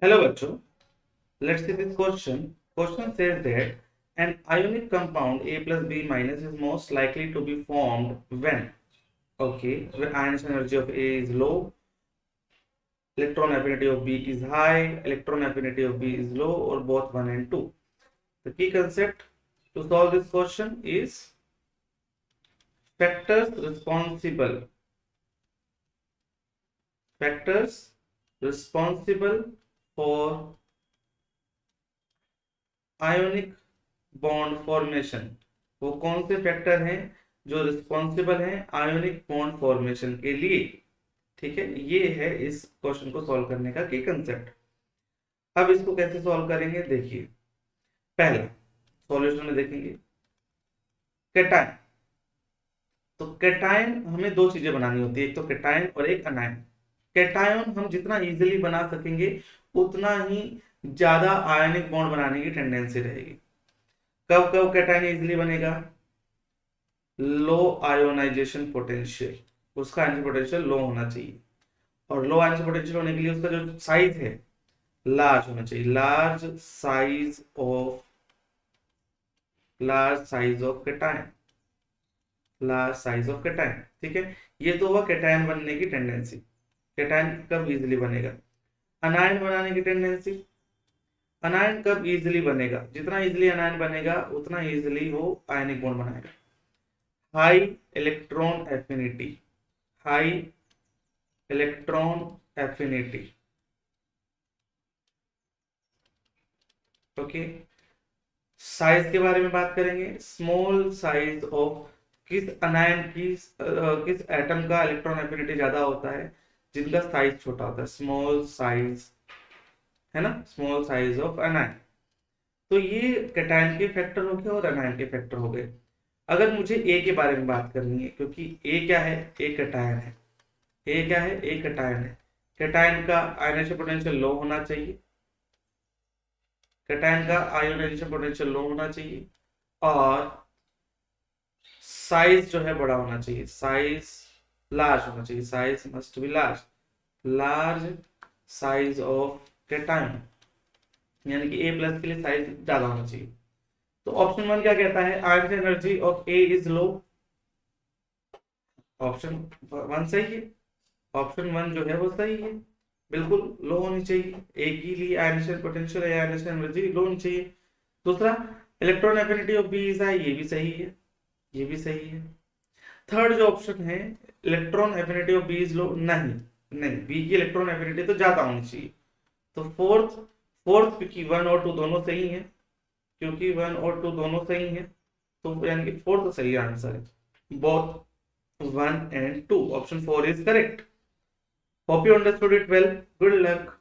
Hello, Bacho. Let's see this question. Question says that an ionic compound A plus B minus is most likely to be formed when? Okay, when Einstein energy of A is low, electron affinity of B is high, electron affinity of B is low, or both 1 and 2. The key concept to solve this question is factors responsible for ionic bond formation. वो कौन से factor हैं जो responsible हैं ionic bond formation के लिए? ठीक है, ये है इस क्वेश्चन को सॉल्व करने का की कंसेप्ट। अब इसको कैसे सॉल्व करेंगे, देखिए। पहला सॉल्यूशन में देखेंगे कैटायन। तो कैटायन हमें दो चीजें बनानी होती है, एक तो कैटायन और एक अनायन। कैटायन हम जितना इजीली बना सकेंगे उतना ही ज्यादा आयनिक बॉन्ड बनाने की टेंडेंसी रहेगी। कब कब कैटायन इजीली बनेगा? लो आयोनाइजेशन पोटेंशियल, उसका आयनिक पोटेंशियल लो होना चाहिए, और लो आयनिक पोटेंशियल होने के लिए उसका जो साइज है लार्ज होना चाहिए। Large size of cation. ठीक है, ये तो हुआ कैटायन बनने की टेंडेंसी। कैटायन कब इजीली बनेगा? अनायन बनाने की टेंडेंसी। अनायन कब इजीली बनेगा? जितना इजीली अनायन बनेगा उतना इजीली वो आयनिक बॉन्ड बनाएगा। High electron affinity. Okay, size के बारे में बात करेंगे। स्मॉल साइज ऑफ किस अनायन किस एटम का इलेक्ट्रॉन एफिनिटी ज्यादा होता है? जिनका साइज छोटा होता है, स्मॉल साइज, है ना, स्मॉल साइज ऑफ अनायन। तो ये कैटायन के फैक्टर हो गए और अनायन के फैक्टर हो गए। अगर मुझे ए के बारे में बात करनी है, क्योंकि ए क्या है? ए कैटायन है। ए क्या है? ए कैटायन है। कैटायन का आयनाइजेशन पोटेंशियल लो होना चाहिए। कैटायन का आयोनाइजेशन पोटेंशियल लो होना चाहिए, और साइज जो है बड़ा होना चाहिए। साइज लार्ज होना चाहिए। Size must be large size of cation, यानी कि ए प्लस के लिए साइज ज्यादा होना चाहिए। तो ऑप्शन 1 क्या कहता है? Ionic energy of A is low. Option 1 सही है। ऑप्शन 1 जो है वो सही है, बिल्कुल लो होनी चाहिए। ए के लिए आयनिक पोटेंशियल या आयनिक एनर्जी लो होनी चाहिए। दूसरा, electron affinity of B is high, ये भी सही है, ये भी सही है। थर्ड जो ऑप्शन है, electron affinity of B is low, नहीं नहीं, बी की इलेक्ट्रॉन एफिनिटी तो ज्यादा होनी चाहिए। तो फोर्थ फोर्थ क्योंकि 1 और 2 दोनों सही है, क्योंकि 1 और 2 दोनों सही है, तो यानी कि फोर्थ सही आंसर है। Both 1 and 2, option 4 is correct. Hope you understood it well. Good luck.